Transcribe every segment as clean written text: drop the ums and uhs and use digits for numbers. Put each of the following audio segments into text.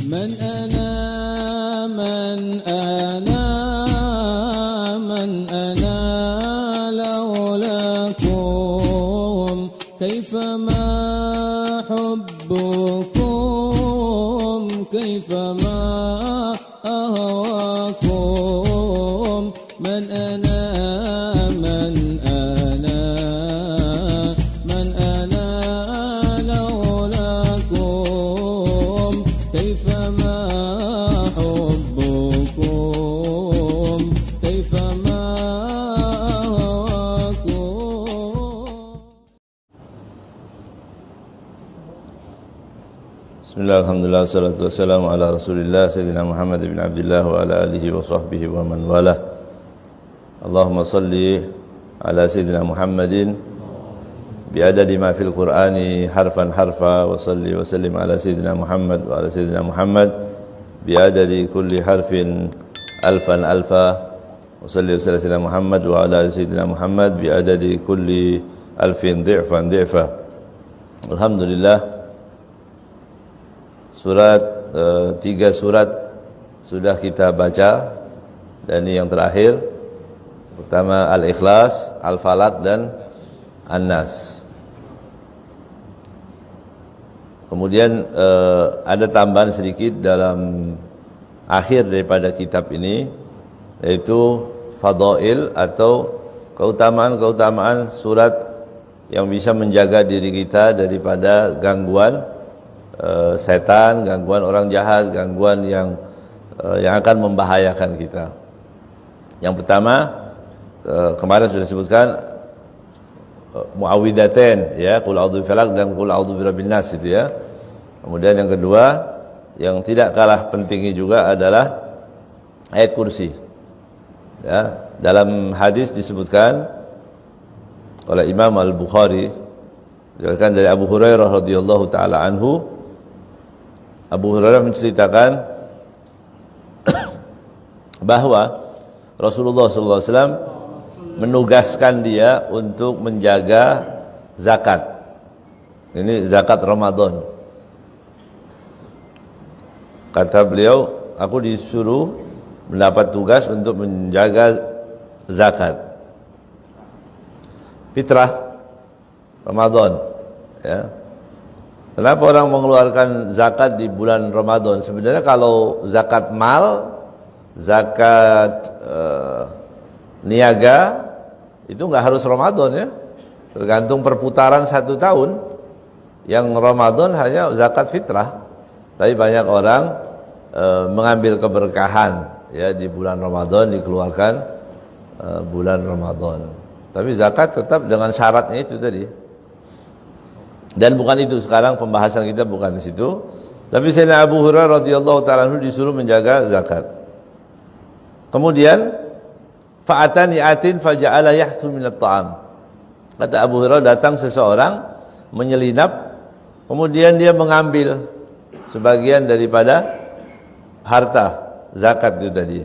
من أنا من أنا من أنا لولاكم كيفما حبكم كيفما أهواكم من أنا من أنا من أنا لولاكم كيفما حبكم كيفما أهواكم. Bismillah, alhamdulillah, salatu wassalamu ala rasulillah Sayyidina Muhammad bin Abdullah wa ala alihi wa sahbihi wa man walah. Allahumma salli ala Sayyidina Muhammadin bi'adadi ma fil Qur'ani harfan harfa wa salli wa sallim ala Sayyidina Muhammad wa ala Sayyidina Muhammad bi'adadi kulli harfin alfan alfa wa salli wa sallim ala Sayyidina Muhammad wa ala Sayyidina Muhammad bi'adadi kulli alfin dhi'fan dhi'fa. Alhamdulillah, tiga surat sudah kita baca, dan ini yang terakhir. Pertama Al-Ikhlas, Al-Falaq dan An-Nas. Kemudian ada tambahan sedikit dalam akhir daripada kitab ini, yaitu fadail atau keutamaan-keutamaan surat yang bisa menjaga diri kita daripada gangguan setan, gangguan orang jahat, gangguan yang akan membahayakan kita. Yang pertama, kemarin sudah disebutkan muawwidatain, ya, qul a'udzu birabbil falaq dan qul a'udzu birabbin nas, itu ya. Kemudian yang kedua, yang tidak kalah pentingnya juga adalah ayat kursi. Ya, dalam hadis disebutkan oleh Imam Al-Bukhari, diriwayatkan dari Abu Hurairah radhiyallahu taala anhu. Abu Hurairah menceritakan bahwa Rasulullah SAW menugaskan dia untuk menjaga zakat. Ini zakat Ramadan. Kata beliau, aku disuruh mendapat tugas untuk menjaga zakat fitrah Ramadan, ya. Kenapa orang mengeluarkan zakat di bulan Ramadan? Sebenarnya kalau zakat mal, zakat niaga, itu nggak harus Ramadan, ya. Tergantung perputaran 1 tahun. Yang Ramadan hanya zakat fitrah. Tapi banyak orang mengambil keberkahan, ya, di bulan Ramadan, dikeluarkan bulan Ramadan. Tapi zakat tetap dengan syaratnya itu tadi. Dan bukan itu sekarang pembahasan kita, bukan di situ. Tapi Sayyidina Abu Hurairah radhiyallahu ta'ala anhu disuruh menjaga zakat. Kemudian fa'atani atin faja'ala yahthul minat ta'am. Kata Abu Hurairah, datang seseorang menyelinap, kemudian dia mengambil sebagian daripada harta zakat itu tadi.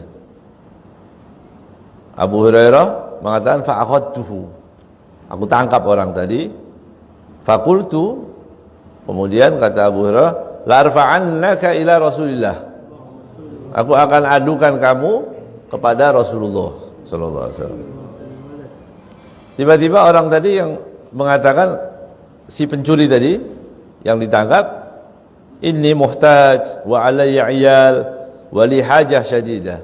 Abu Hurairah mengatakan fa'akhadtuhu, aku tangkap orang tadi. Fakultu, kemudian kata Abu Hurairah, larfa'annaka ila Rasulillah, aku akan adukan kamu kepada Rasulullah sallallahu alaihi wasallam. Tiba-tiba orang tadi yang mengatakan, si pencuri tadi yang ditangkap, inni muhtaj wa alayya iyal wa li hajah syadidah.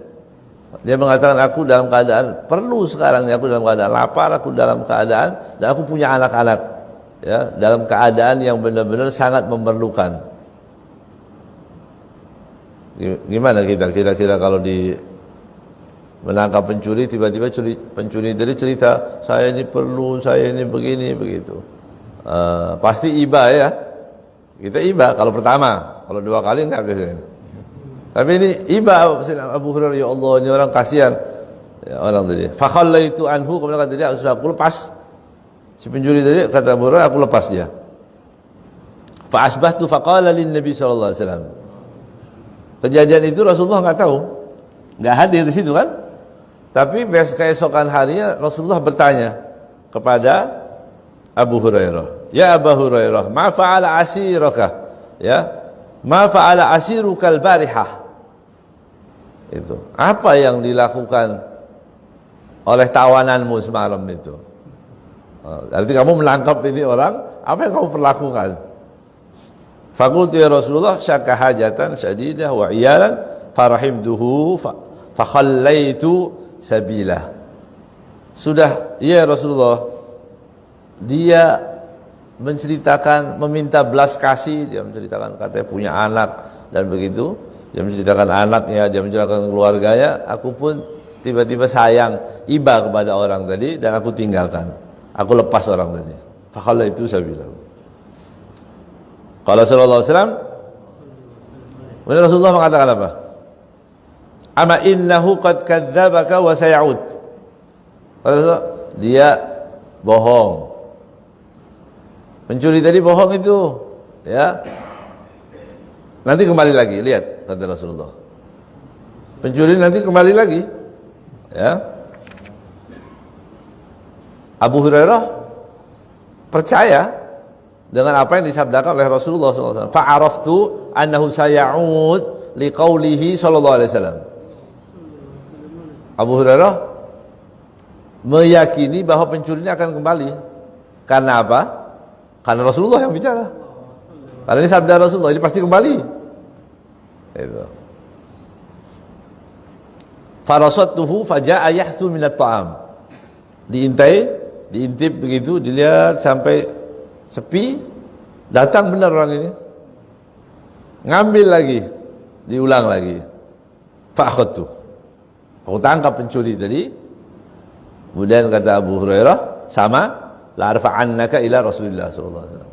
Dia mengatakan, aku dalam keadaan perlu sekarang ini, aku dalam keadaan lapar, aku dalam keadaan, dan aku punya anak-anak, ya, dalam keadaan yang benar-benar sangat memerlukan. Gimana kita kira-kira kalau di menangkap pencuri, tiba-tiba pencuri tadi cerita, saya ini perlu, saya ini begini begitu. Pasti iba, ya. Kita iba kalau pertama, kalau 2 kali enggak biasanya. Tapi ini iba Abu Hurairah, ya Allah, ini orang kasihan, ya, orang tadi. Fa khallaitu anhu, kemudian kata dia, sudah aku lepas si pencuri tadi. Kata Abu Hurairah, aku lepas dia. Fa asbahtu faqala lin Nabi sallallahu alaihi wasallam. Kejadian itu Rasulullah enggak tahu, enggak hadir di situ kan. Tapi keesokan harinya Rasulullah bertanya kepada Abu Hurairah, ya Abu Hurairah, ma fa'ala asiraka, ya, ma fa'ala asirukal barihah. Itu. Apa yang dilakukan oleh tawananmu semalam itu? Berarti kamu menangkap ini orang, apa yang kamu perlakukan? Faqultu ya Rasulullah syakka hajatan syadidah wa iyalan farahimduhu fa khallaitu sabilah. Sudah, ya Rasulullah, dia menceritakan, meminta belas kasih, dia menceritakan katanya punya anak dan begitu, dia menceritakan anaknya, dia menceritakan keluarganya, aku pun tiba-tiba sayang, iba kepada orang tadi dan aku tinggalkan. Aku lepas orang tadi. Fa khallaitu sabilah. Qala sallallahu alaihi wasallam, Rasulullah mengatakan apa? Ama innahu qad kadzdzabaka wa sayauд. Dia bohong. Pencuri tadi bohong itu, ya. Nanti kembali lagi, lihat kata Rasulullah. Pencuri nanti kembali lagi, ya. Abu Hurairah percaya dengan apa yang disabdakan oleh Rasulullah SAW. Fa'araftu annahu sayauд liqaulihi sallallahu alaihi wasallam. Abu Hurairah meyakini bahwa pencuri ini akan kembali. Karena apa? Karena Rasulullah yang bicara. Karena ini sabda Rasulullah, ini pasti kembali. Itu. Farasatuhu faja'a yahthu minat ta'am. Diintip begitu, dilihat sampai sepi, datang benar orang ini. Ngambil lagi, diulang lagi. Fa'akhadtu. Aku tangkap pencuri tadi. Kemudian kata Abu Hurairah, sama, la arfa'annaka ila Rasulullah sallallahu alaihi wasallam.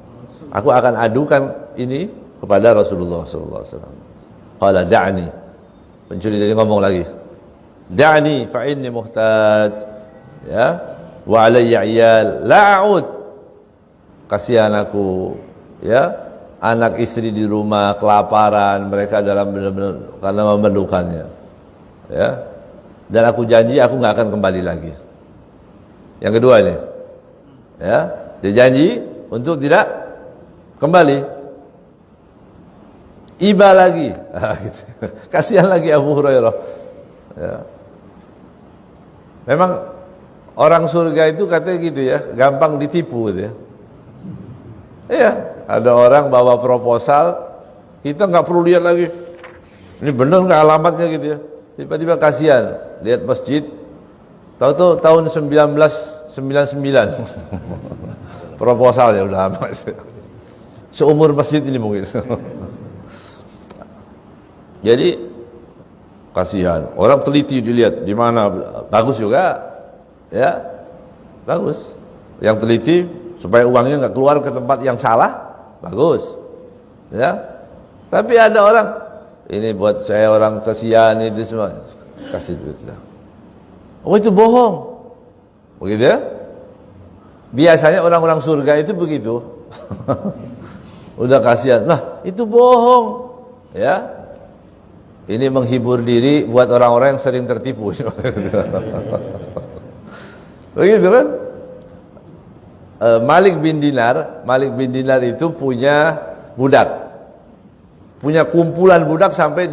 Aku akan adukan ini kepada Rasulullah sallallahu alaihi wasallam. Qala da'ni. Pencuri tadi ngomong lagi. Da'ni fa inni muhtaj. Ya. Wa alayya 'iyal la a'ud. Kasihan aku, ya. Anak istri di rumah kelaparan, mereka dalam benar-benar karena memerlukannya. Ya. Dan aku janji aku enggak akan kembali lagi. Yang kedua ini, ya, dia janji untuk tidak kembali. Iba lagi, gitu. Kasihan lagi Abu Hurairah. Ya. Memang orang surga itu katanya gitu ya, gampang ditipu gitu ya. Iya, ada orang bawa proposal, kita nggak perlu lihat lagi. Ini benar nggak alamatnya gitu ya. Tiba-tiba kasihan, lihat masjid. Tahu-tahu tahun 1999. Proposalnya udah lama. Seumur masjid ini mungkin. Jadi kasihan. Orang teliti dilihat di mana bagus juga. Ya. Bagus. Yang teliti supaya uangnya enggak keluar ke tempat yang salah, bagus. Ya. Tapi ada orang ini buat saya orang kasihan itu semua, kasih duitnya. Oh itu bohong. Begitu ya? Biasanya orang-orang surga itu begitu. Udah kasihan. Nah, itu bohong. Ya. Ini menghibur diri buat orang-orang yang sering tertipu. Begitu kan? Malik bin Dinar itu punya budak. Punya kumpulan budak sampai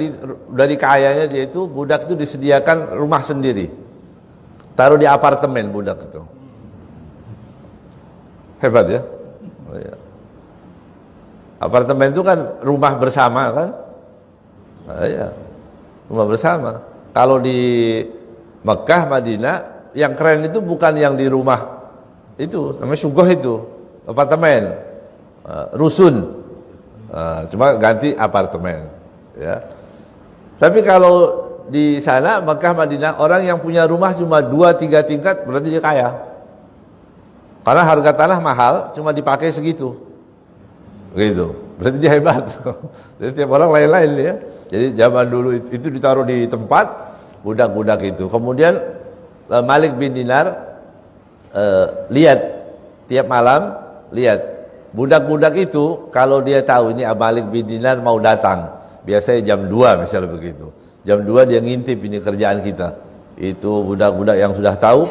dari kayanya dia itu, budak itu disediakan rumah sendiri. Taruh di apartemen budak itu. Hebat ya? Oh, ya. Apartemen itu kan rumah bersama kan? Nah, ya. Rumah bersama. Kalau di Mekah, Madinah, yang keren itu bukan yang di rumah itu, namanya sugoh itu, apartemen, rusun. Cuma ganti apartemen. Ya. Tapi kalau di sana Mekah, Madinah, orang yang punya rumah cuma 2-3 tingkat berarti dia kaya. Karena harga tanah mahal, cuma dipakai segitu. Begitu. Berarti dia hebat. Jadi tiap orang lain-lain ya. Jadi zaman dulu itu ditaruh di tempat budak-budak itu. Kemudian Malik bin Dinar lihat tiap malam, lihat budak-budak itu kalau dia tahu ini Malik bin Dinar mau datang, biasanya jam 2 misalnya begitu. Jam 2 dia ngintip ini kerjaan kita. Itu budak-budak yang sudah tahu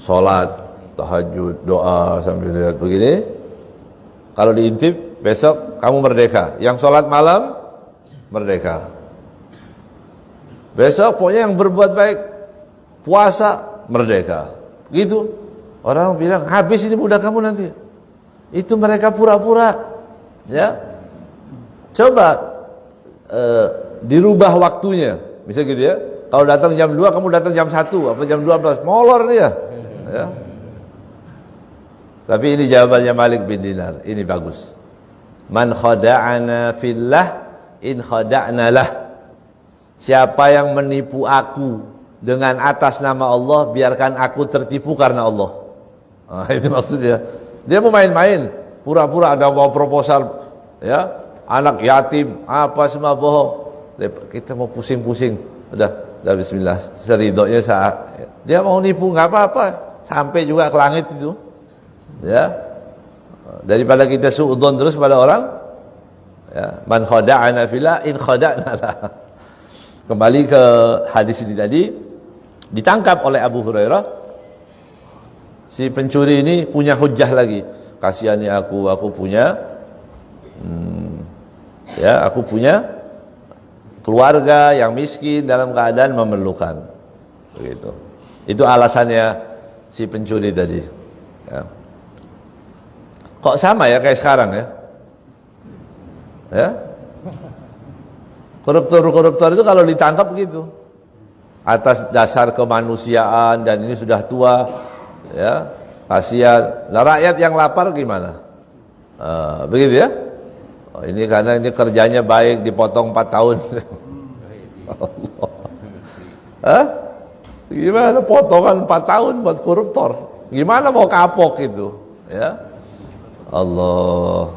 salat, tahajud, doa sambil lihat begini. Kalau diintip besok kamu merdeka. Yang sholat malam, merdeka. Besok pokoknya yang berbuat baik, puasa, merdeka. Gitu. Orang bilang, habis ini budak kamu nanti. Itu mereka pura-pura. Ya. Coba dirubah waktunya. Bisa gitu ya. Kalau datang jam 2, kamu datang jam 1 apa jam 12. Molor dia. Ya. Tapi ini jawabannya Malik bin Dinar. Ini bagus. Man khada'ana fillah in khada'na lah. Siapa yang menipu aku dengan atas nama Allah, biarkan aku tertipu karena Allah. Nah, itu maksudnya. Dia mau main-main, pura-pura ada mau proposal, ya, anak yatim, apa semua bohong. Kita mau pusing-pusing. Udah bismillah. Seridoknya saat dia mau nipu nggak apa-apa, sampai juga ke langit itu. Ya, daripada kita suudzon terus pada orang, ya, man khada'ana fillah in khada'na lah. Kembali ke hadis ini tadi, ditangkap oleh Abu Hurairah. Si pencuri ini punya hujjah lagi. Kasihani aku punya, ya, aku punya keluarga yang miskin dalam keadaan memerlukan. Begitu. Itu alasannya si pencuri tadi. Ya. Kok sama ya kayak sekarang ya? Ya. Koruptor itu kalau ditangkap begitu. Atas dasar kemanusiaan dan ini sudah tua, ya. Kasihan. Lah rakyat yang lapar gimana? Begitu ya? Oh, ini karena ini kerjanya baik dipotong 4 tahun. Hah? Gimana potongan 4 tahun buat koruptor? Gimana mau kapok itu? Ya. Allah,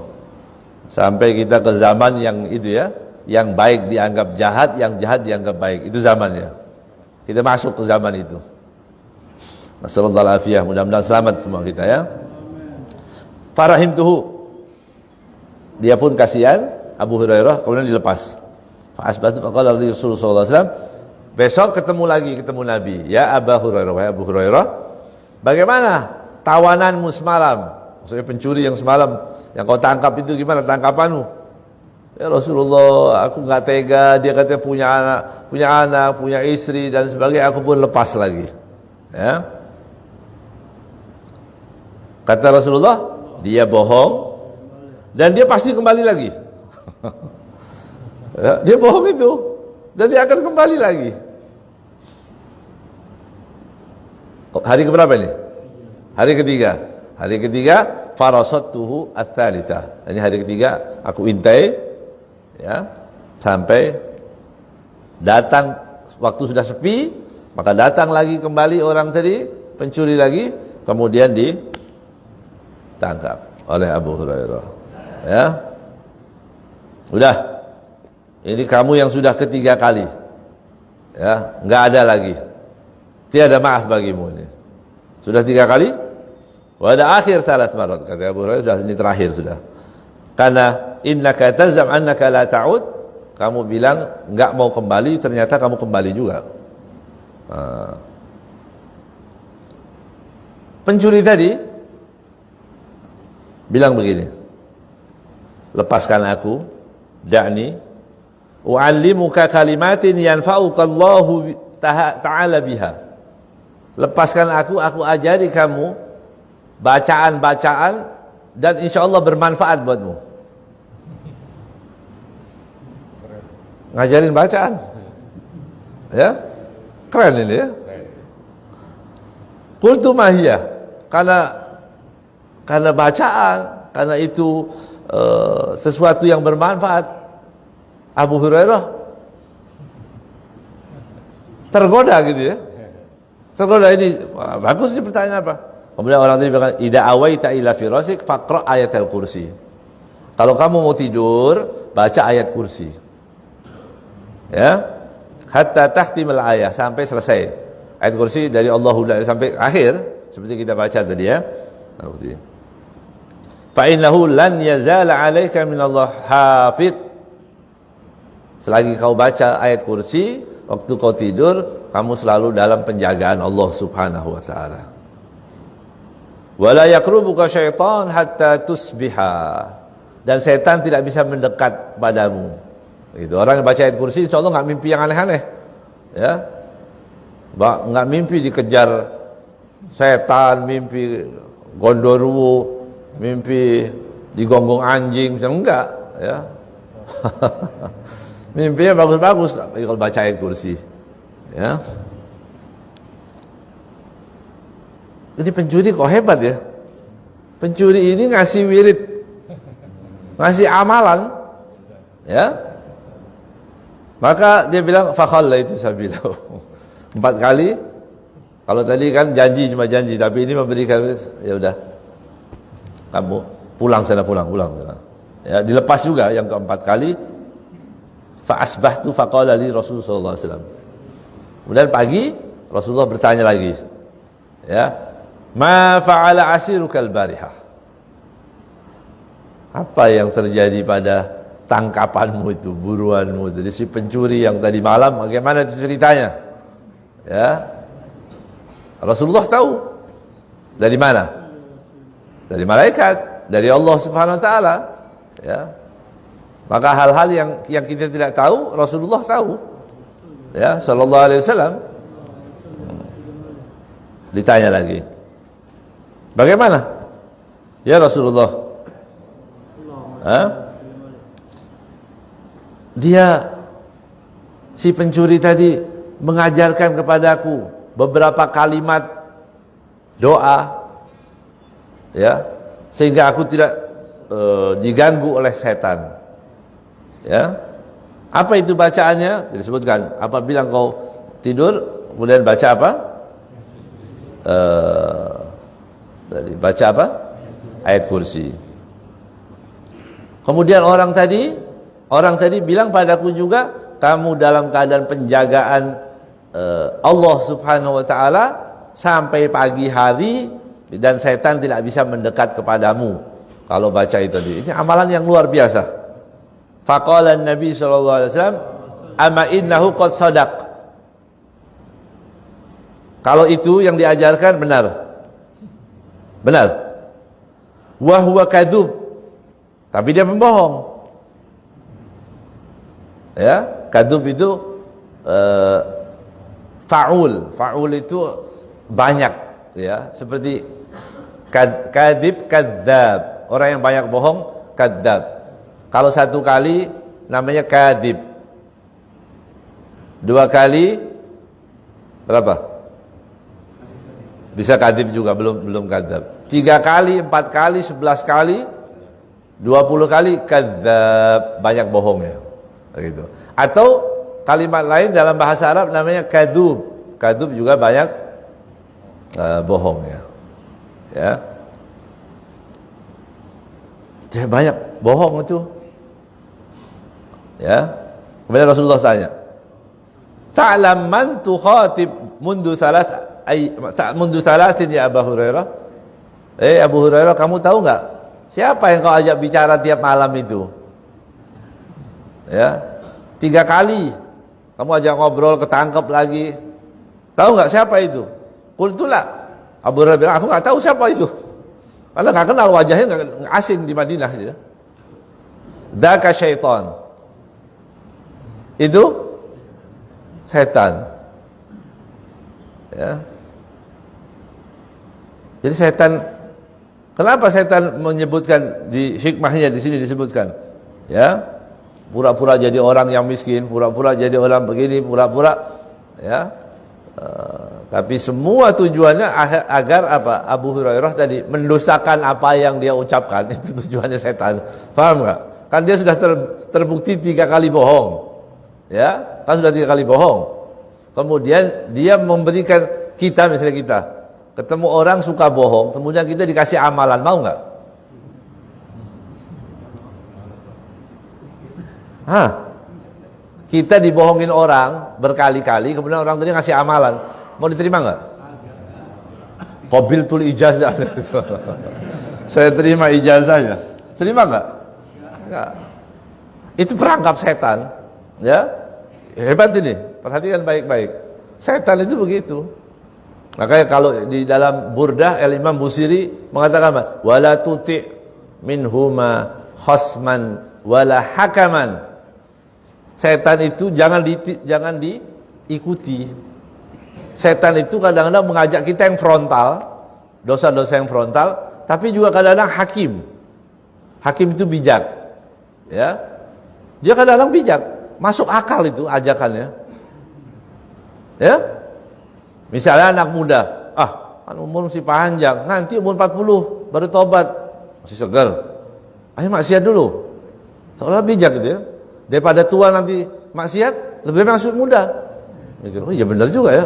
sampai kita ke zaman yang itu ya, yang baik dianggap jahat, yang jahat dianggap baik. Itu zamannya. Kita masuk ke zaman itu. Nasallallahu alaihi, mudah-mudahan selamat semua kita ya. Farahimtuhu, dia pun kasihan Abu Hurairah, kemudian dilepas. Fa'asbatu faqala Rasulullah sallallahu alaihi wasallam, besok ketemu Nabi. Ya Abu Hurairah, wahai Abu Hurairah, bagaimana tawananmu semalam? Maksudnya pencuri yang semalam yang kau tangkap itu gimana tangkapanmu? Ya Rasulullah, aku nggak tega. Dia katanya punya anak, punya istri dan sebagainya. Aku pun lepas lagi. Ya. Kata Rasulullah, dia bohong dan dia pasti kembali lagi. Ya, dia bohong itu dan dia akan kembali lagi. Hari keberapa ini? Hari ketiga. Hari ketiga, farasatuhu ats-tsalitsah. Ini hari ketiga, aku intai, ya, sampai datang waktu sudah sepi, maka datang lagi kembali orang tadi, pencuri lagi, kemudian ditangkap oleh Abu Hurairah. Ya, udah, ini kamu yang sudah ketiga kali, ya, nggak ada lagi, tiada maaf bagimu ini. Sudah 3 kali. Wada akhir 3 marat, kata Abu Hurairah, sudah ini terakhir sudah. Karena innaka tazam annaka la ta'ud, kamu bilang enggak mau kembali, ternyata kamu kembali juga. Pencuri tadi bilang begini, lepaskan aku, da'ni u'allimuka kalimatin yanfa'uka Allahu ta'ala biha. Lepaskan aku ajari kamu bacaan-bacaan dan insya Allah bermanfaat buatmu. Ngajarin bacaan, ya, keren ini ya. Qultu mahiyah, karena bacaan, karena itu sesuatu yang bermanfaat. Abu Hurairah tergoda gitu ya. Tergoda ini, bagus ini pertanyaan apa? Kemudian orang tadi bilang, "Idza awaita ila firasik faqra ayatul kursi." Kalau kamu mau tidur, baca ayat kursi. Ya. Hatta tahtimal ayah, sampai selesai. Ayat kursi dari Allahu sampai akhir, seperti kita baca tadi ya. Fa innahu lan yazala 'alaika minallah hafid. Selagi kau baca ayat kursi, waktu kau tidur, kamu selalu dalam penjagaan Allah Subhanahu wa taala. Wala yaqrubuka syaitan hatta tusbiha. dan setan tidak bisa mendekat padamu. Gitu. Orang yang baca ayat kursi insya Allah nggak mimpi yang aneh-aneh. Ya, nggak mimpi dikejar setan, mimpi gondoruo, mimpi digonggong anjing, enggak. Ya, mimpinya bagus-bagus kalau baca ayat kursi. Ya, ini pencuri kok hebat ya. Pencuri ini ngasih wirid, ngasih amalan, ya. Maka dia bilang fakhalla itu sabilahu. 4 kali. Kalau tadi kan janji cuma janji, tapi ini memberikan, ya udah. Kamu pulang sana. Ya, dilepas juga yang keempat kali. Fa asbahtu faqala li Rasulullah sallallahu alaihi wasallam. Kemudian pagi Rasulullah bertanya lagi. Ya. Ma fa'ala asirukal barihah. Apa yang terjadi pada tangkapanmu itu, buruanmu itu, si pencuri yang tadi malam, bagaimana itu ceritanya? Ya, Rasulullah tahu dari mana? Dari malaikat, dari Allah Subhanahu Wa Taala. Ya, maka hal-hal yang kita tidak tahu, Rasulullah tahu. Ya, Sallallahu Alaihi Wasallam. Ditanya lagi, bagaimana? Ya Rasulullah. Dia si pencuri tadi mengajarkan kepadaku beberapa kalimat doa, ya, sehingga aku tidak diganggu oleh setan. Ya, apa itu bacaannya? Disebutkan apabila engkau tidur kemudian baca apa? Baca apa? Ayat kursi. Kemudian orang tadi bilang padaku juga, kamu dalam keadaan penjagaan Allah Subhanahu wa taala sampai pagi hari dan setan tidak bisa mendekat kepadamu kalau baca itu tadi. Ini amalan yang luar biasa. Faqala Nabi sallallahu alaihi wasallam, "Ama innahu qad shadaq." Kalau itu yang diajarkan benar. Benar. Wa huwa kadzub. Tapi dia pembohong. Ya, kadzub itu fa'ul. Fa'ul itu banyak, ya, seperti kadzib, kadzab. Orang yang banyak bohong, kadzab. Kalau 1 kali namanya kadzib. 2 kali berapa? Bisa kadzib juga, belum kadzab. 3 kali, 4 kali, 11 kali, 20 kali kadzab, banyak bohongnya. Begitu. Atau kalimat lain dalam bahasa Arab namanya kadzub. Kadzub juga banyak bohongnya. Ya. Jadi banyak bohong itu. Ya. Kemudian Rasulullah tanya, "Ta'lam man tukhatib mundu salatin ya Abu Hurairah?" Abu Hurairah, kamu tahu enggak siapa yang kau ajak bicara tiap malam itu? Ya, 3 kali kamu ajak ngobrol, ketangkep lagi. Tahu nggak siapa itu? Qultulah. Abu Hurairah bilang, aku nggak tahu siapa itu, karena nggak kenal wajahnya, nggak asing di Madinah. Ya. Dzaka syaitan. Itu setan. Ya. Jadi setan. Kenapa setan menyebutkan di hikmahnya di sini disebutkan? Ya, pura-pura jadi orang yang miskin, pura-pura jadi orang begini, pura-pura, ya. Tapi semua tujuannya agar apa? Abu Hurairah tadi mendustakan apa yang dia ucapkan, itu tujuannya setan. Paham nggak? Kan dia sudah terbukti 3 kali bohong, ya. Kan sudah 3 kali bohong. Kemudian dia memberikan kita, misalnya kita ketemu orang suka bohong, kemudian kita dikasih amalan, mau nggak? Kita dibohongin orang berkali-kali, kemudian orang tadi ngasih amalan, mau diterima nggak? Qabiltul ijazah. Saya terima ijazahnya. Terima nggak? Nggak. Itu perangkap setan, ya. Hebat ini. Perhatikan baik-baik. Setan itu begitu. Makanya kalau di dalam Burdah Imam Busiri mengatakan apa? Wala tuti minhuma khosman wala hakaman. Setan itu jangan diikuti. Setan itu kadang-kadang mengajak kita yang frontal, dosa-dosa yang frontal, tapi juga kadang-kadang hakim. Hakim itu bijak. Ya. Dia kadang-kadang bijak, masuk akal itu ajakannya. Ya. Misalnya anak muda, kan umur masih panjang, nanti umur 40 baru tobat, masih segar. Ayo maksiat dulu. Seolah bijak gitu ya. Daripada tua nanti maksiat, lebih baik masuk muda. Mikir, oh iya benar juga ya.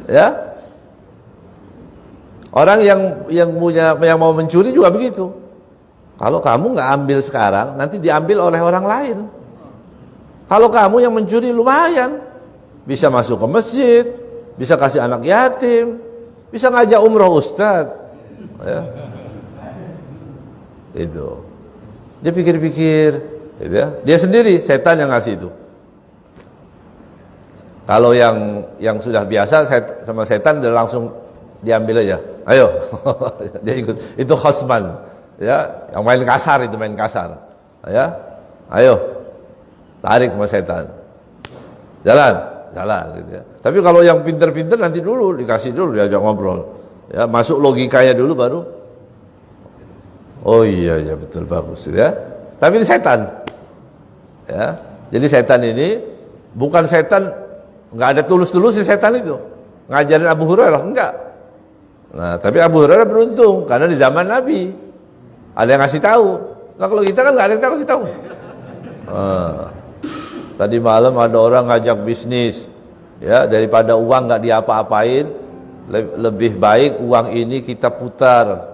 Ya. Orang yang mau mencuri juga begitu. Kalau kamu nggak ambil sekarang, nanti diambil oleh orang lain. Kalau kamu yang mencuri lumayan, bisa masuk ke masjid, bisa kasih anak yatim, bisa ngajak umroh ustadz. Ya. Itu. Dia pikir-pikir, gitu ya. Dia sendiri setan yang ngasih itu. Kalau yang sudah biasa sama setan dia langsung diambil aja. Ayo. Dia ikut. Itu khosman. Ya, yang main kasar itu main kasar. Ya. Ayo. Tarik sama setan. Jalan gitu ya. Tapi kalau yang pinter-pinter nanti dulu dikasih dulu diajak ngobrol. Ya, masuk logikanya dulu baru. Oh iya betul bagus ya. Tapi ini setan. Ya. Jadi setan ini bukan setan enggak ada tulus-tulus di setan itu. Ngajarin Abu Hurairah enggak. Nah, tapi Abu Hurairah beruntung karena di zaman Nabi ada yang ngasih tahu. Nah, kalau kita kan enggak ada yang ngasih tahu. Tadi malam ada orang ngajak bisnis. Ya, daripada uang enggak diapa-apain, lebih baik uang ini kita putar.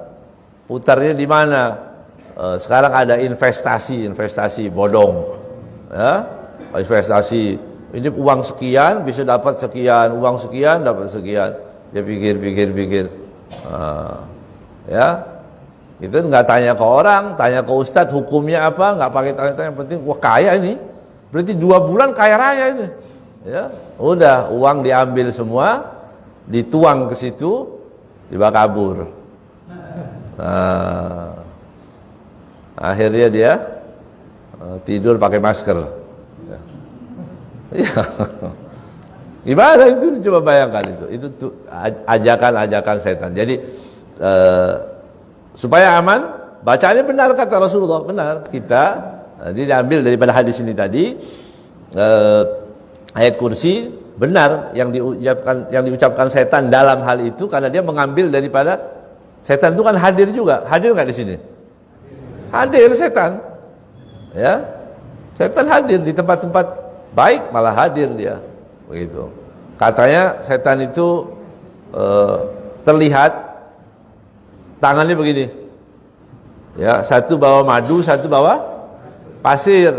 Putarnya di mana? Sekarang ada investasi bodong. Ya, investasi. Ini uang sekian bisa dapat sekian, uang sekian dapat sekian. Dia pikir. Ya, itu nggak tanya ke orang, tanya ke ustadz hukumnya apa, nggak pakai tanya-tanya. Yang penting, wah kaya ini. Berarti 2 bulan kaya raya ini. Ya, udah uang diambil semua, dituang ke situ, dibawa kabur. Nah, akhirnya dia tidur pakai masker. Ya. Gimana itu? Coba bayangkan itu ajakan-ajakan setan. Jadi supaya aman, bacaannya benar kata Rasulullah, benar. Kita diambil daripada hadis ini tadi, ayat kursi benar yang diucapkan setan dalam hal itu karena dia mengambil daripada. Setan itu kan hadir juga. Hadir nggak di sini? Hadir setan. Ya. Setan hadir di tempat-tempat baik malah hadir dia. Begitu. Katanya setan itu terlihat tangannya begini. Ya, satu bawa madu, satu bawa pasir.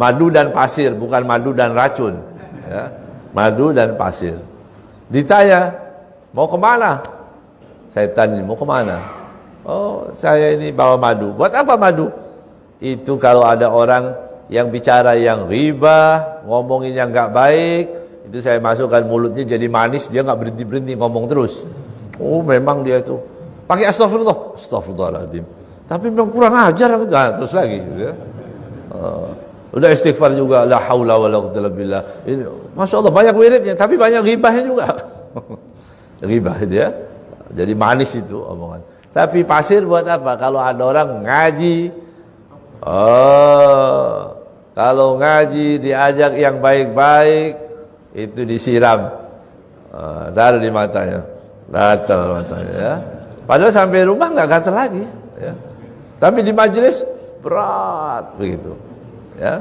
Madu dan pasir, bukan madu dan racun. Ya. Madu dan pasir. Ditanya, mau kemana? Setan ini mau kemana? Oh, saya ini bawa madu. Buat apa madu? Itu kalau ada orang yang bicara yang riba, ngomongin yang nggak baik, itu saya masukkan mulutnya jadi manis, dia nggak berhenti ngomong terus. Oh, memang dia itu pakai astagfirullahaladzim. Tapi memang kurang ajar, terus lagi. Gitu ya. Udah istighfar juga, la haula wala quwwata illa billah. Ini, masya Allah banyak wiridnya, tapi banyak ghibahnya juga. Ghibah itu ya. Jadi manis itu omongan. Tapi pasir buat apa? Kalau ada orang ngaji, kalau ngaji diajak yang baik-baik, itu disiram, taruh di matanya, gatal matanya. Ya. Padahal sampai rumah nggak gatal lagi. Ya. Tapi di majelis berat begitu. Ya.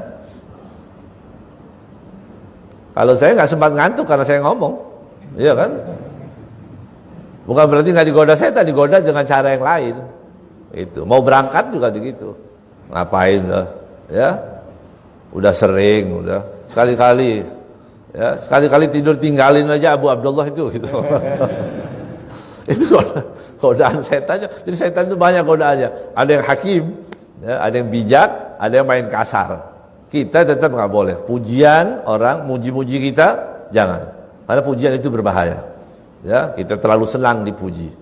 Kalau saya nggak sempat ngantuk karena saya ngomong, iya kan? Bukan berarti nggak digoda setan, digoda dengan cara yang lain. Itu mau berangkat juga begitu. Ngapain lah? Ya, udah sering, udah sekali-kali, ya sekali-kali tidur tinggalin aja Abu Abdullah itu. Gitu. Itu godaan setannya. Jadi setan itu banyak godaannya. Ada yang hakim, ya, ada yang bijak, ada yang main kasar. Kita tetap nggak boleh. Pujian orang muji-muji kita jangan. Karena pujian itu berbahaya. Ya, kita terlalu senang dipuji.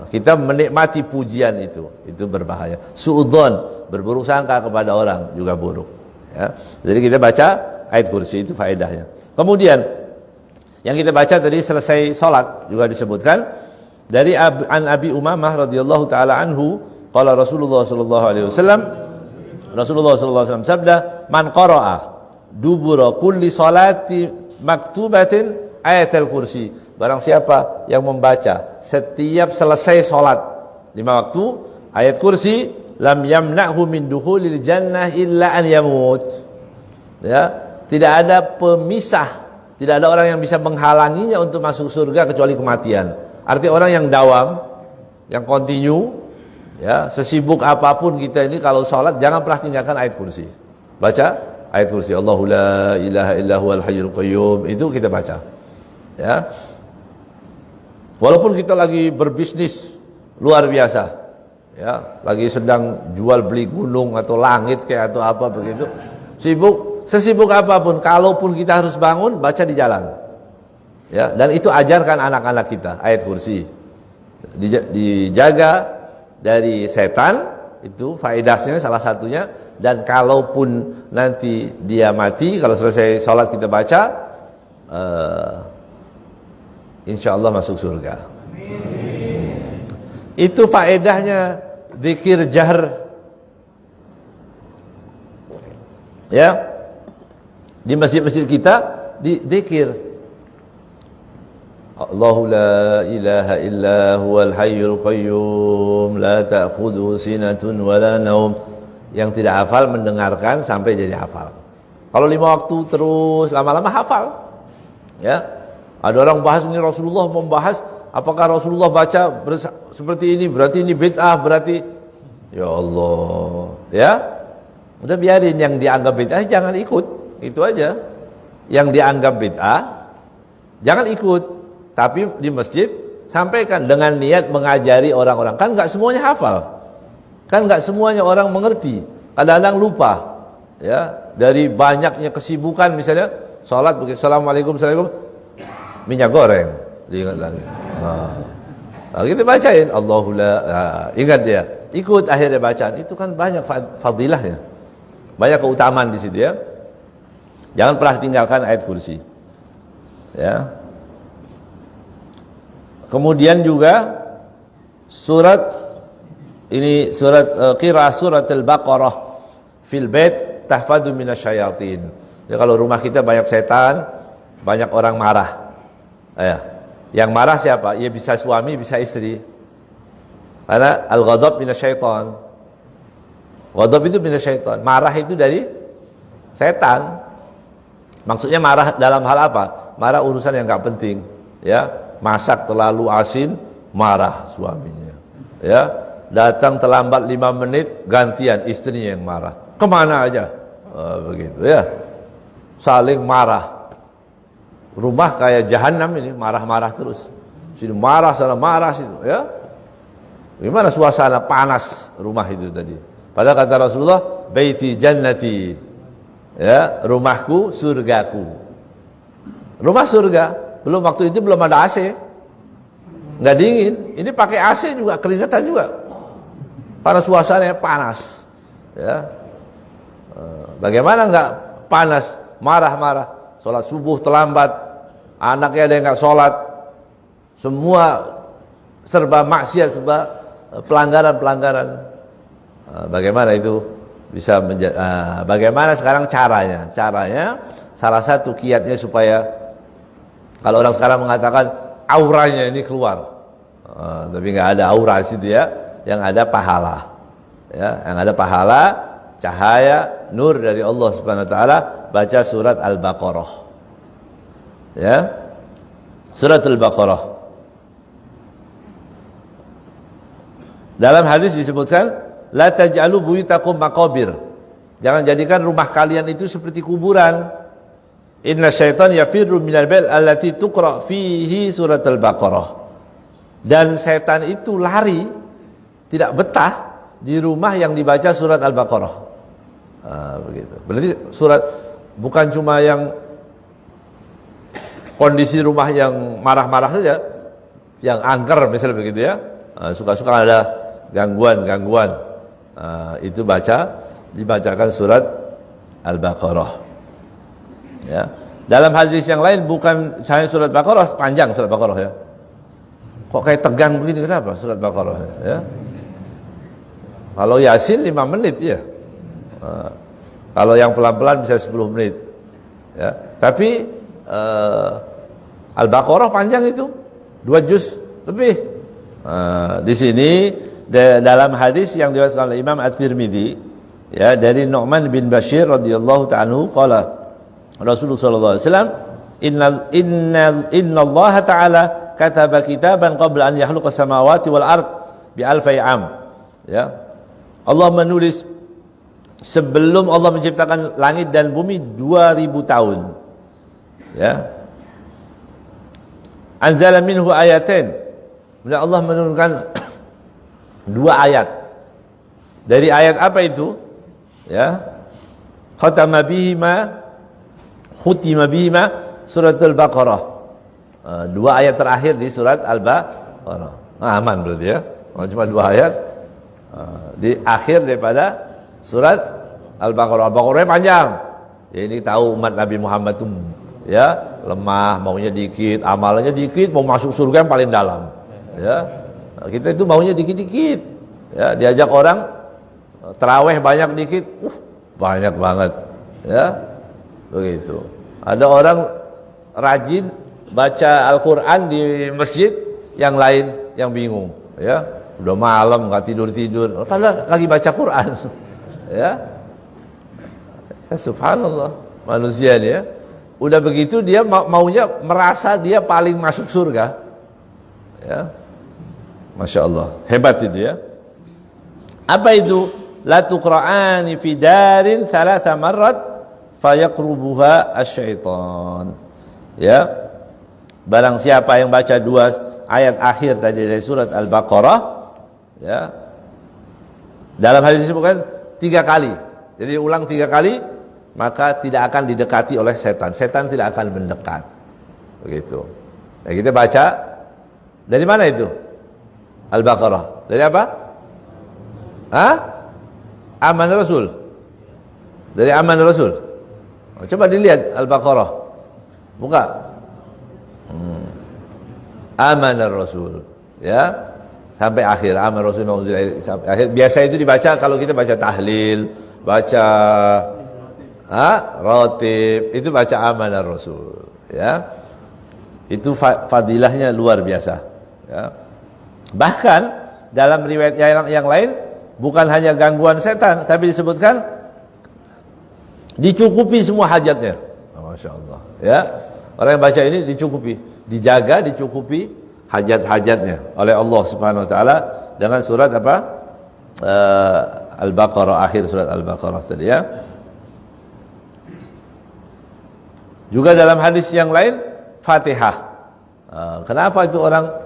Kita menikmati pujian itu berbahaya. Suudzon, berburuk sangka kepada orang juga buruk. Ya. Jadi kita baca ayat kursi, itu faedahnya. Kemudian yang kita baca tadi selesai sholat juga disebutkan dari an Abi Umamah radhiyallahu taala anhu, qala Rasulullah sallallahu alaihi wasallam, Rasulullah sallallahu alaihi wasallam sabda, man qara'a dubura kulli salati maktubatin ayatul kursi. Barang siapa yang membaca setiap selesai sholat 5 waktu ayat kursi, lam yamna'hu min dukhulil jannah illa an yamut. Ya, tidak ada pemisah, tidak ada orang yang bisa menghalanginya untuk masuk surga kecuali kematian. Artinya orang yang dawam, yang continue, ya, sesibuk apapun kita ini kalau sholat jangan pernah tinggalkan ayat kursi. Baca ayat kursi, Allahu la ilaha illa huwal hayyul qayyum, itu kita baca. Ya. Walaupun kita lagi berbisnis luar biasa, ya, lagi sedang jual beli gunung atau langit kayak atau apa begitu, sesibuk apapun, kalaupun kita harus bangun, baca di jalan, ya, dan itu ajarkan anak-anak kita ayat kursi, dijaga dari setan, itu faedahnya salah satunya. Dan kalaupun nanti dia mati, kalau selesai sholat kita baca, insya Allah masuk surga. Amin. Itu faedahnya zikir jahr. Ya, di masjid-masjid kita di zikir Allahu la ilaha illa huwal hayyul qayyum la ta'khudhuhu sinatun wala naum. Yang tidak hafal mendengarkan sampai jadi hafal. Kalau 5 waktu terus lama-lama hafal. Ya. Ada orang bahas ini, Rasulullah membahas apakah Rasulullah baca seperti ini berarti ini bid'ah, berarti ya Allah, ya. Udah biarin yang dianggap bid'ah jangan ikut, itu aja. Yang dianggap bid'ah jangan ikut, tapi di masjid sampaikan dengan niat mengajari orang-orang. Kan enggak semuanya hafal. Kan enggak semuanya orang mengerti. Kadang-kadang lupa. Ya, dari banyaknya kesibukan misalnya salat begitu, assalamualaikum, assalamualaikum, minyak goreng diingat lagi. Nah, kita bacain Allahu la, ingat dia, ikut akhirnya bacaan itu kan banyak fadilahnya, banyak keutamaan di situ ya. Jangan pernah tinggalkan ayat kursi. Ya. Kemudian juga surat ini surat qiraah surat Al-Baqarah fil bait tahfadu minasyayatin. Jadi kalau rumah kita banyak setan, banyak orang marah. Ya. Yang marah siapa? Ya bisa suami, bisa istri. Karena al-ghadab minasyaitan. Ghadab itu minasyaitan. Marah itu dari setan. Maksudnya marah dalam hal apa? Marah urusan yang enggak penting, ya. Masak terlalu asin, marah suaminya. Ya. Datang terlambat 5 menit, gantian istrinya yang marah. Kemana aja? Begitu ya. Saling marah. Rumah kayak jahanam ini, marah-marah terus. Sini marah, sana marah situ, ya. Gimana suasana panas rumah itu tadi? Padahal kata Rasulullah, baiti jannati. Ya, rumahku surgaku. Rumah surga. Belum waktu itu belum ada AC. Enggak dingin. Ini pakai AC juga keringetan juga. Karena suasananya panas. Ya. Bagaimana enggak panas, marah-marah. Sholat subuh terlambat, anaknya ada yang nggak sholat, semua serba maksiat, serba pelanggaran-pelanggaran. Bagaimana itu bisa bagaimana sekarang caranya? Caranya salah satu kiatnya supaya kalau orang sekarang mengatakan auranya ini keluar, tapi nggak ada aura situ ya, yang ada pahala, ya, yang ada pahala, cahaya, nur dari Allah Subhanahu Wa Taala. Baca surat Al-Baqarah, ya, surat Al-Baqarah. Dalam hadis disebutkan, la taj'alu buyutakum maqabir. Jangan jadikan rumah kalian itu seperti kuburan. Inna syaitan yafirru minal bait allati tuqra fihi surat Al-Baqarah. Dan setan itu lari, tidak betah di rumah yang dibaca surat Al-Baqarah. Begitu. Berarti surat bukan cuma yang kondisi rumah yang marah-marah saja. yang angker misalnya begitu ya, suka-suka ada gangguan, itu dibacakan surat Al-Baqarah. Ya. Dalam hadis yang lain bukan hanya surat Baqarah, panjang surat Baqarah ya. Kok kayak tegang begini, kenapa surat Baqarah ya? Kalau Yasin 5 menit ya. Kalau yang pelan-pelan bisa 10 menit. Ya. Tapi Al-Baqarah panjang itu 2 juz lebih. Di sini dalam hadis yang diriwayatkan oleh Imam At-Tirmidzi ya dari Nu'man bin Bashir radhiyallahu ta'ala anhu qala Rasulullah sallallahu alaihi wasallam innallaha ta'ala kataba kitaban qabla an yakhluqa samawati wal ard bi alfi am. Ya. Allah menulis sebelum Allah menciptakan langit dan bumi 2000 tahun. Ya. Anzala minhu ayatain. Kemudian Allah menurunkan 2 ayat. Dari ayat apa itu? Ya. Khutima bihima surat Al-Baqarah. 2 ayat terakhir di surat Al-Baqarah. Aman berarti ya. Cuma 2 ayat di akhir daripada surat Al-Baqarah. Al-Baqarahnya panjang. Ya, ini tahu umat Nabi Muhammad itu ya lemah, maunya dikit, amalannya dikit, mau masuk surga yang paling dalam. Ya, kita itu maunya dikit-dikit. Ya, diajak orang tarawih banyak dikit, banyak banget. Ya, begitu. Ada orang rajin baca Al-Quran di masjid, yang lain yang bingung. Ya, udah malam nggak tidur-tidur, padahal lagi baca Quran. Ya, subhanallah, manusia ini ya. Udah begitu dia maunya merasa dia paling masuk surga. Ya. Masya Allah, hebat itu ya. Apa itu? La tuqra'ani fi darin 3 marrat fayaqrubuha asyaitan. Ya. Barang siapa yang baca 2 ayat akhir tadi dari surat Al-Baqarah, ya. Dalam hadis disebutkan 3 kali. Jadi ulang 3 kali, maka tidak akan didekati oleh setan. Setan tidak akan mendekat. Begitu. Nah, kita baca dari mana itu? Al-Baqarah. Dari apa? Aman Rasul. Dari Aman Rasul. Coba dilihat Al-Baqarah. Buka. Aman Rasul. Ya. Sampai akhir. Aman Rasul sampai akhir. Biasa itu dibaca kalau kita baca tahlil, baca rotib, itu baca Aman Rasul. Ya. Itu fadilahnya luar biasa. Ya. Bahkan dalam riwayat yang lain bukan hanya gangguan setan, tapi disebutkan dicukupi semua hajatnya. Masya Allah. Ya, orang yang baca ini dicukupi, dijaga, dicukupi hajat-hajatnya oleh Allah Subhanahu Wa Taala dengan surat apa? Al-Baqarah, akhir surat Al-Baqarah tadi ya. Juga dalam hadis yang lain Fatihah. Kenapa itu orang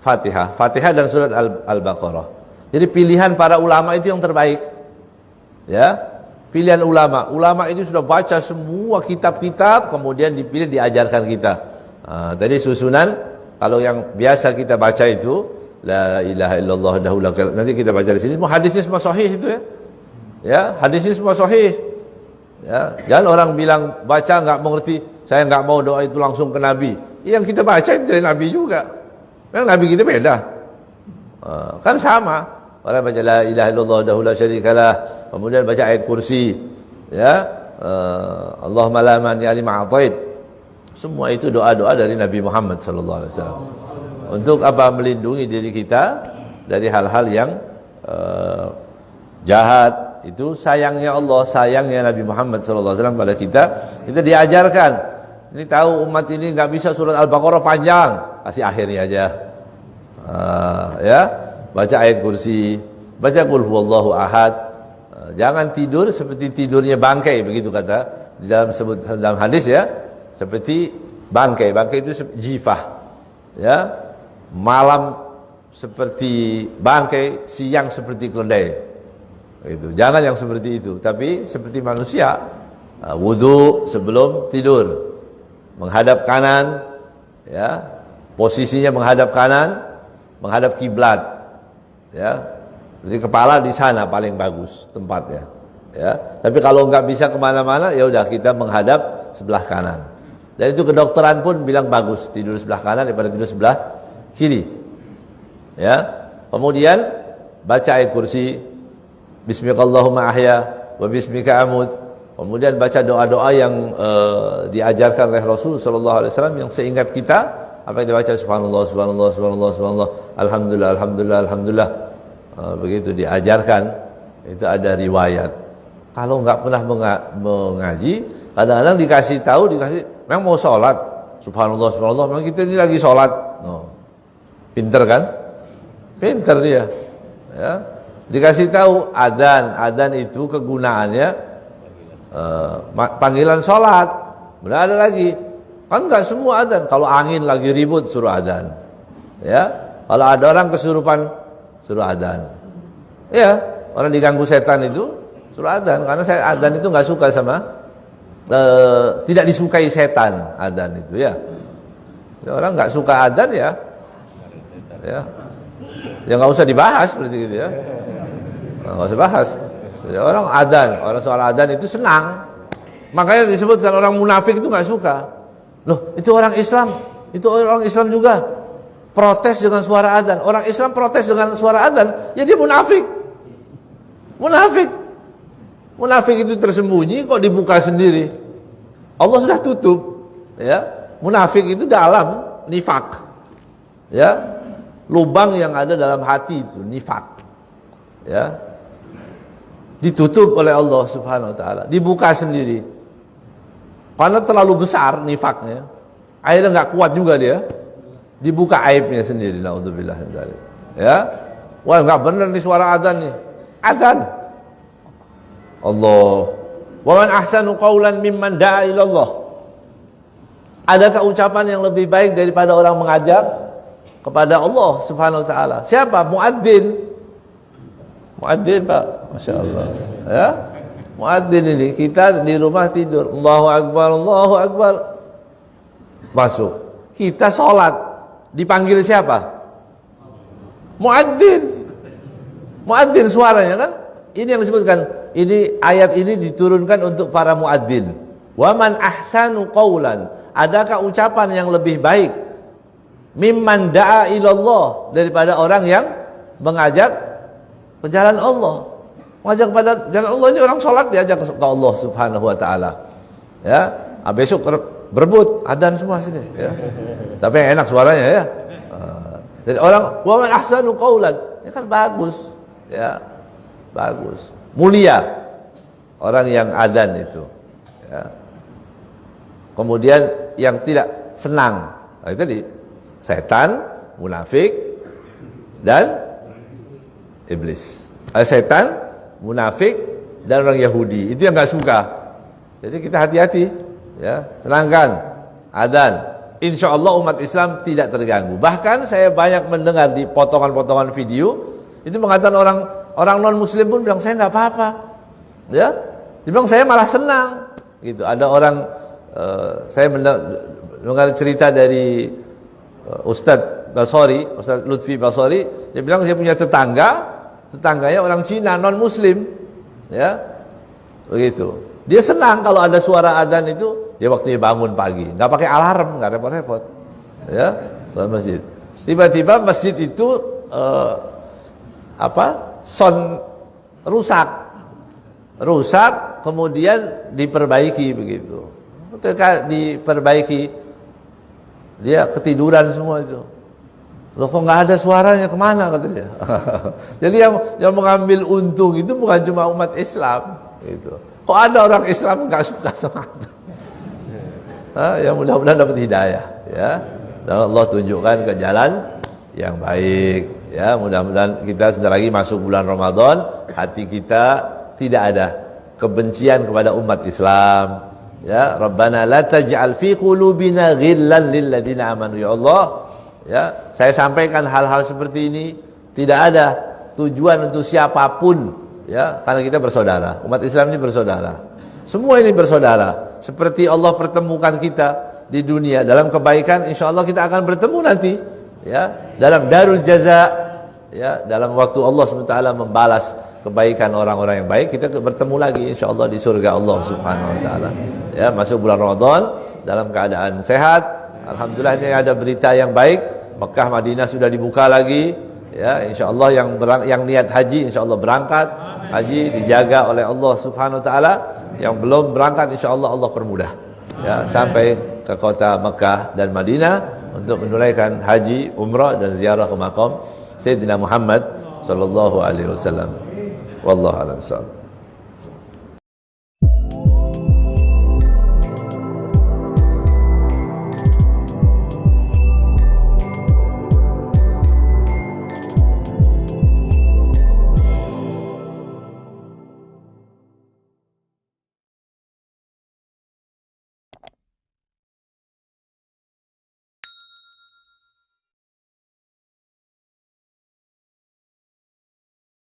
Fatihah dan surat Al-Baqarah. Jadi pilihan para ulama itu yang terbaik. Ya, pilihan ulama. Ulama ini sudah baca semua kitab-kitab, kemudian dipilih diajarkan kita. Tadi susunan, kalau yang biasa kita baca itu la ilaha illallah wahdahu la syarika lah. Nanti kita baca di sini semua hadisnya semua sahih itu ya. Ya, hadisnya semua sahih. Ya, jangan orang bilang baca enggak mengerti, saya enggak mau doa itu langsung ke Nabi. Yang kita baca itu dari Nabi juga. Memang Nabi kita beda. Kan sama. Orang baca la ilaha illallah wahdahu la syarika lah, kemudian baca ayat kursi. Ya. Allahumma la mani'a lima a'tait. Semua itu doa-doa dari Nabi Muhammad sallallahu alaihi wasallam. Untuk apa? Melindungi diri kita dari hal-hal yang jahat. Itu sayangnya Allah, sayangnya Nabi Muhammad sallallahu alaihi wasallam pada kita. Kita diajarkan. Ini tahu umat ini enggak bisa surat Al-Baqarah panjang, kasih akhirnya aja. Ya, baca ayat kursi, baca qul huwallahu ahad. Jangan tidur seperti tidurnya bangkai, begitu kata di dalam hadis ya. Seperti bangkai. Bangkai itu jifah. Ya. Malam seperti bangkai, siang seperti keledai. Gitu. Jangan yang seperti itu, tapi seperti manusia. Wudu sebelum tidur. Menghadap kanan, ya, Posisinya menghadap kanan, menghadap kiblat. Ya. Jadi kepala di sana paling bagus tempatnya. Ya. Tapi kalau nggak bisa kemana-mana, ya udah kita menghadap sebelah kanan. Dan itu kedokteran pun bilang bagus tidur sebelah kanan daripada tidur sebelah kiri. Ya. Kemudian baca ayat kursi, Bismillahirrahmanirrahim ahya wa bismika amut. Kemudian baca doa-doa yang diajarkan oleh Rasul sallallahu alaihi wasallam yang seingat kita, apa yang dibaca subhanallah subhanallah subhanallah subhanallah, alhamdulillah alhamdulillah alhamdulillah. Begitu diajarkan, itu ada riwayat. Kalau nggak pernah mengaji, kadang-kadang dikasih tahu, memang mau sholat, subhanallah subhanallah, memang kita ini lagi sholat. Pinter kan? Pinter dia. Ya. Dikasih tahu adzan itu kegunaannya panggilan sholat. Benar ada lagi. Kan nggak semua adzan. Kalau angin lagi ribut suruh adzan. Ya. Kalau ada orang kesurupan suruh adzan. Ya, orang diganggu setan itu suruh adzan, karena saya adzan itu nggak suka sama tidak disukai setan adzan itu ya. Orang nggak suka adzan ya. Ya nggak usah dibahas seperti gitu ya. Nggak usah bahas. Jadi orang adzan, orang soal adzan itu senang. Makanya disebutkan orang munafik itu nggak suka. Loh, itu orang Islam, itu orang Islam juga protes dengan suara adzan. Orang Islam protes dengan suara adzan, ya dia munafik. Munafik. Munafik itu tersembunyi kok dibuka sendiri. Allah sudah tutup, ya. Munafik itu dalam nifak. Ya. Lubang yang ada dalam hati itu nifak. Ya. Ditutup oleh Allah Subhanahu wa taala, dibuka sendiri. Karena terlalu besar nifaknya. Akhirnya enggak kuat juga dia. Dibuka aibnya sendiri, naudzubillah min dzalik. Ya. Wah, enggak benar nih suara adzan nih. Adzan. Allah. Wa man ahsanu qaulan mimman da'a ila Allah. Adakah ucapan yang lebih baik daripada orang mengajak kepada Allah Subhanahu wa taala? Siapa? Muadzin. Muadzin, Pak. Masya Allah. Ya. Muadzin ini kita di rumah tidur, Allahu akbar, Allahu akbar. Masuk. Kita sholat, dipanggil siapa? Muadzin. Muadzin suaranya kan? Ini yang disebutkan. Ini ayat ini diturunkan untuk para muadzin. Wa man ahsanu qaulan. Adakah ucapan yang lebih baik mimman da'a ilallah, daripada orang yang mengajak ke jalan Allah. Mengajak kepada jalan Allah, ini orang sholat diajak ke Allah Subhanahu wa taala. Ya, besok berebut adzan semua sini ya. Tapi yang enak suaranya ya. Jadi orang wa man ahsanu qaulan, ini kan bagus. Ya. Bagus. Mulia orang yang adzan itu. Ya. Kemudian yang tidak senang, itu tadi setan, munafik, dan iblis. Setan, munafik, dan orang Yahudi. Itu yang nggak suka. Jadi kita hati-hati. Ya, senangkan adzan. Insya Allah umat Islam tidak terganggu. Bahkan saya banyak mendengar di potongan-potongan video itu mengatakan orang non Muslim pun bilang saya nggak apa-apa. Ya, dia bilang saya malah senang. Gitu. Ada orang saya mendengar cerita dari Ustadz Basori, Ustadz Lutfi Basori, dia bilang saya punya tetangganya orang Cina non Muslim, ya, begitu. Dia senang kalau ada suara adzan itu, dia waktunya bangun pagi, nggak pakai alarm, nggak repot-repot, ya, ke masjid. Tiba-tiba masjid itu sound rusak, kemudian diperbaiki begitu. Ketika diperbaiki, dia ketiduran semua itu. Loh kok nggak ada suaranya, kemana katanya? Jadi yang mengambil untung itu bukan cuma umat Islam, gitu. Kok ada orang Islam nggak suka sama itu? Ya mudah-mudahan dapat hidayah, ya. Dan Allah tunjukkan ke jalan yang baik, ya. Mudah-mudahan kita sebentar lagi masuk bulan Ramadan, hati kita tidak ada kebencian kepada umat Islam. Ya, Rabbana la taj'al fi qulubina ghillan lil ladzina amanu, ya Allah. Ya, saya sampaikan hal-hal seperti ini tidak ada tujuan untuk siapapun, ya, karena kita bersaudara. Umat Islam ini bersaudara. Semua ini bersaudara. Seperti Allah pertemukan kita di dunia dalam kebaikan, insyaallah kita akan bertemu nanti ya dalam darul jaza, ya dalam waktu Allah SWT membalas kebaikan orang-orang yang baik, kita bertemu lagi insyaallah di surga Allah Subhanahu wa taala. Ya, masuk bulan Ramadan dalam keadaan sehat. Alhamdulillah ini ada berita yang baik, Mekah Madinah sudah dibuka lagi. Ya, insyaallah yang niat haji insyaallah berangkat haji, dijaga oleh Allah Subhanahu wa taala. Yang belum berangkat insyaallah Allah permudah. Ya, sampai ke kota Mekah dan Madinah untuk menunaikan haji, umrah dan ziarah ke makam Sayyidina Muhammad sallallahu alaihi wasallam. Wallahu a'lam bishawab.